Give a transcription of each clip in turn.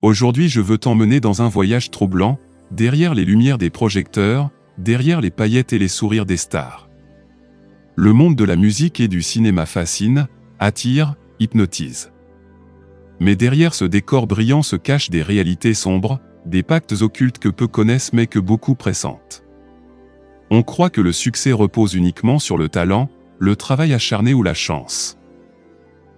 Aujourd'hui je veux t'emmener dans un voyage troublant, derrière les lumières des projecteurs, derrière les paillettes et les sourires des stars. Le monde de la musique et du cinéma fascine, attire, hypnotise. Mais derrière ce décor brillant se cachent des réalités sombres, des pactes occultes que peu connaissent mais que beaucoup pressentent. On croit que le succès repose uniquement sur le talent, le travail acharné ou la chance.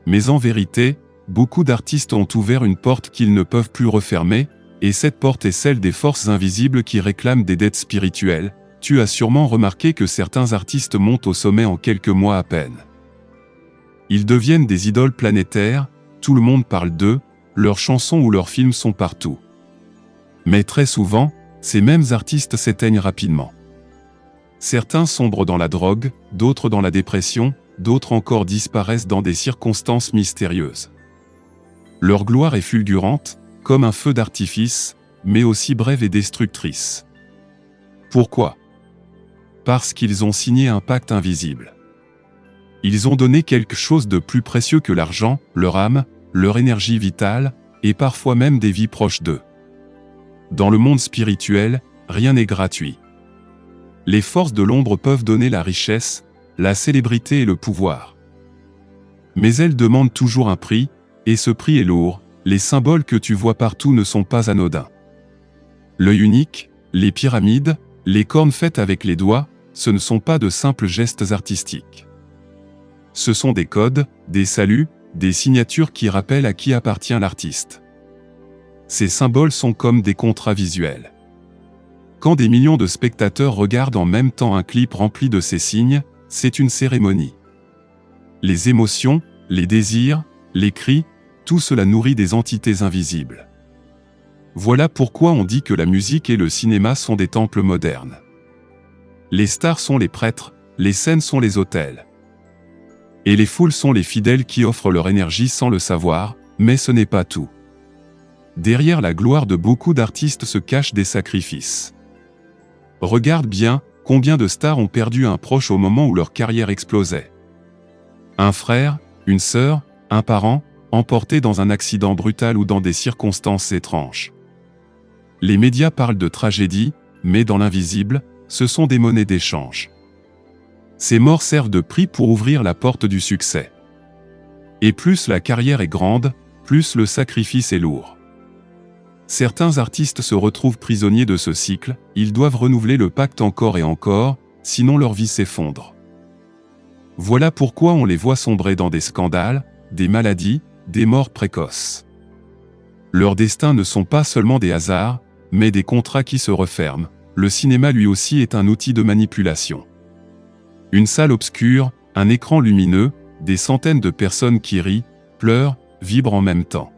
Mais en vérité, beaucoup d'artistes ont ouvert une porte qu'ils ne peuvent plus refermer, et cette porte est celle des forces invisibles qui réclament des dettes spirituelles. Tu as sûrement remarqué que certains artistes montent au sommet en quelques mois à peine. Ils deviennent des idoles planétaires, tout le monde parle d'eux, leurs chansons ou leurs films sont partout. Mais très souvent, ces mêmes artistes s'éteignent rapidement. Certains sombrent dans la drogue, d'autres dans la dépression, d'autres encore disparaissent dans des circonstances mystérieuses. Leur gloire est fulgurante, comme un feu d'artifice, mais aussi brève et destructrice. Pourquoi ? Parce qu'ils ont signé un pacte invisible. Ils ont donné quelque chose de plus précieux que l'argent, leur âme, leur énergie vitale, et parfois même des vies proches d'eux. Dans le monde spirituel, rien n'est gratuit. Les forces de l'ombre peuvent donner la richesse, la célébrité et le pouvoir. Mais elles demandent toujours un prix, et ce prix est lourd. Les symboles que tu vois partout ne sont pas anodins. L'œil unique, les pyramides, les cornes faites avec les doigts, ce ne sont pas de simples gestes artistiques. Ce sont des codes, des saluts, des signatures qui rappellent à qui appartient l'artiste. Ces symboles sont comme des contrats visuels. Quand des millions de spectateurs regardent en même temps un clip rempli de ces signes, c'est une cérémonie. Les émotions, les désirs, les cris, tout cela nourrit des entités invisibles. Voilà pourquoi on dit que la musique et le cinéma sont des temples modernes. Les stars sont les prêtres, les scènes sont les autels. Et les foules sont les fidèles qui offrent leur énergie sans le savoir, mais ce n'est pas tout. Derrière la gloire de beaucoup d'artistes se cachent des sacrifices. Regarde bien, combien de stars ont perdu un proche au moment où leur carrière explosait. Un frère, une sœur, un parent, emportés dans un accident brutal ou dans des circonstances étranges. Les médias parlent de tragédie, mais dans l'invisible, ce sont des monnaies d'échange. Ces morts servent de prix pour ouvrir la porte du succès. Et plus la carrière est grande, plus le sacrifice est lourd. Certains artistes se retrouvent prisonniers de ce cycle, ils doivent renouveler le pacte encore et encore, sinon leur vie s'effondre. Voilà pourquoi on les voit sombrer dans des scandales, des maladies, des morts précoces. Leurs destins ne sont pas seulement des hasards, mais des contrats qui se referment. Le cinéma lui aussi est un outil de manipulation. Une salle obscure, un écran lumineux, des centaines de personnes qui rient, pleurent, vibrent en même temps.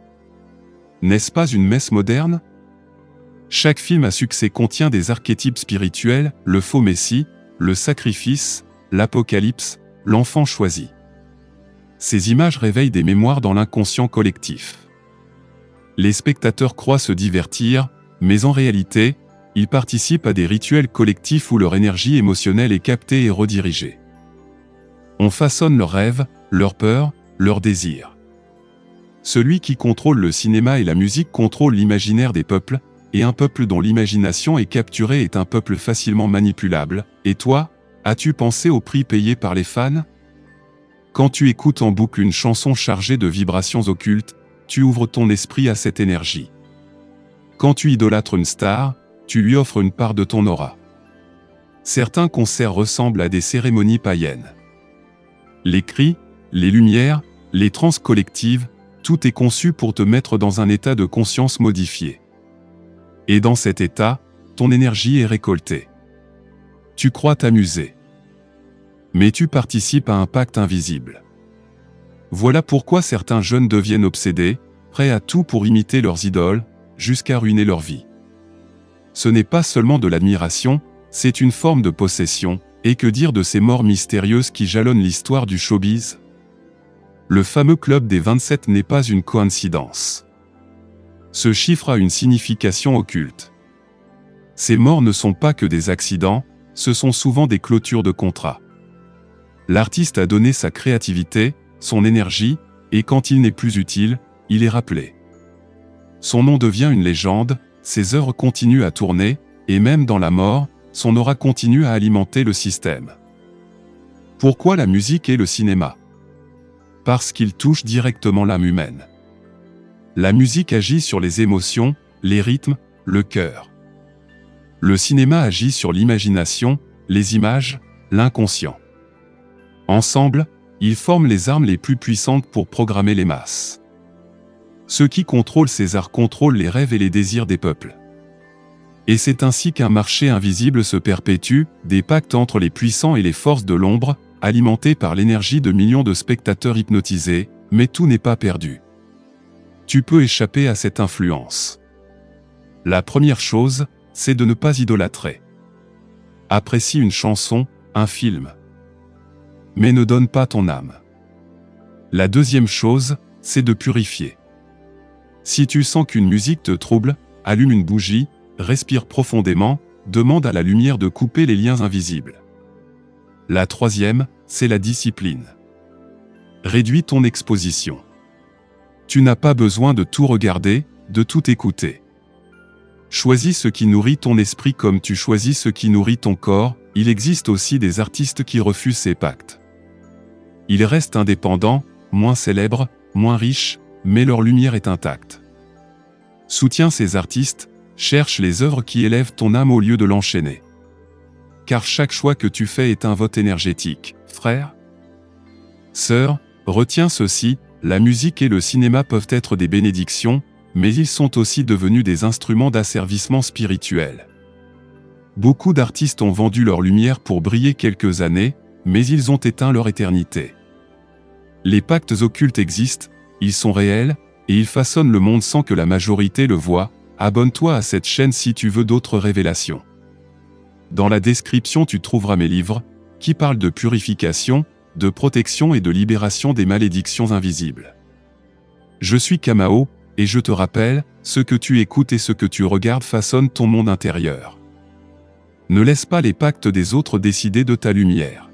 N'est-ce pas une messe moderne ? Chaque film à succès contient des archétypes spirituels, le faux messie, le sacrifice, l'apocalypse, l'enfant choisi. Ces images réveillent des mémoires dans l'inconscient collectif. Les spectateurs croient se divertir, mais en réalité, ils participent à des rituels collectifs où leur énergie émotionnelle est captée et redirigée. On façonne leurs rêves, leurs peurs, leurs désirs. Celui qui contrôle le cinéma et la musique contrôle l'imaginaire des peuples, et un peuple dont l'imagination est capturée est un peuple facilement manipulable. Et toi, as-tu pensé au prix payé par les fans ? Quand tu écoutes en boucle une chanson chargée de vibrations occultes, tu ouvres ton esprit à cette énergie. Quand tu idolâtres une star, tu lui offres une part de ton aura. Certains concerts ressemblent à des cérémonies païennes. Les cris, les lumières, les transes collectives, tout est conçu pour te mettre dans un état de conscience modifié. Et dans cet état, ton énergie est récoltée. Tu crois t'amuser. Mais tu participes à un pacte invisible. Voilà pourquoi certains jeunes deviennent obsédés, prêts à tout pour imiter leurs idoles, jusqu'à ruiner leur vie. Ce n'est pas seulement de l'admiration, c'est une forme de possession, et que dire de ces morts mystérieuses qui jalonnent l'histoire du showbiz ? Le fameux club des 27 n'est pas une coïncidence. Ce chiffre a une signification occulte. Ces morts ne sont pas que des accidents, ce sont souvent des clôtures de contrats. L'artiste a donné sa créativité, son énergie, et quand il n'est plus utile, il est rappelé. Son nom devient une légende, ses œuvres continuent à tourner, et même dans la mort, son aura continue à alimenter le système. Pourquoi la musique et le cinéma? Parce qu'ils touchent directement l'âme humaine. La musique agit sur les émotions, les rythmes, le cœur. Le cinéma agit sur l'imagination, les images, l'inconscient. Ensemble, ils forment les armes les plus puissantes pour programmer les masses. Ceux qui contrôlent ces arts contrôlent les rêves et les désirs des peuples. Et c'est ainsi qu'un marché invisible se perpétue, des pactes entre les puissants et les forces de l'ombre, alimentés par l'énergie de millions de spectateurs hypnotisés, mais tout n'est pas perdu. Tu peux échapper à cette influence. La première chose, c'est de ne pas idolâtrer. Apprécie une chanson, un film. Mais ne donne pas ton âme. La deuxième chose, c'est de purifier. Si tu sens qu'une musique te trouble, allume une bougie, respire profondément, demande à la lumière de couper les liens invisibles. La troisième, c'est la discipline. Réduis ton exposition. Tu n'as pas besoin de tout regarder, de tout écouter. Choisis ce qui nourrit ton esprit comme tu choisis ce qui nourrit ton corps. Il existe aussi des artistes qui refusent ces pactes. Ils restent indépendants, moins célèbres, moins riches, mais leur lumière est intacte. Soutiens ces artistes, cherche les œuvres qui élèvent ton âme au lieu de l'enchaîner. Car chaque choix que tu fais est un vote énergétique, frère. Sœur, retiens ceci, la musique et le cinéma peuvent être des bénédictions, mais ils sont aussi devenus des instruments d'asservissement spirituel. Beaucoup d'artistes ont vendu leur lumière pour briller quelques années, mais ils ont éteint leur éternité. Les pactes occultes existent, ils sont réels, et ils façonnent le monde sans que la majorité le voie. Abonne-toi à cette chaîne si tu veux d'autres révélations. Dans la description tu trouveras mes livres, qui parlent de purification, de protection et de libération des malédictions invisibles. Je suis Kamao, et je te rappelle, ce que tu écoutes et ce que tu regardes façonnent ton monde intérieur. Ne laisse pas les pactes des autres décider de ta lumière.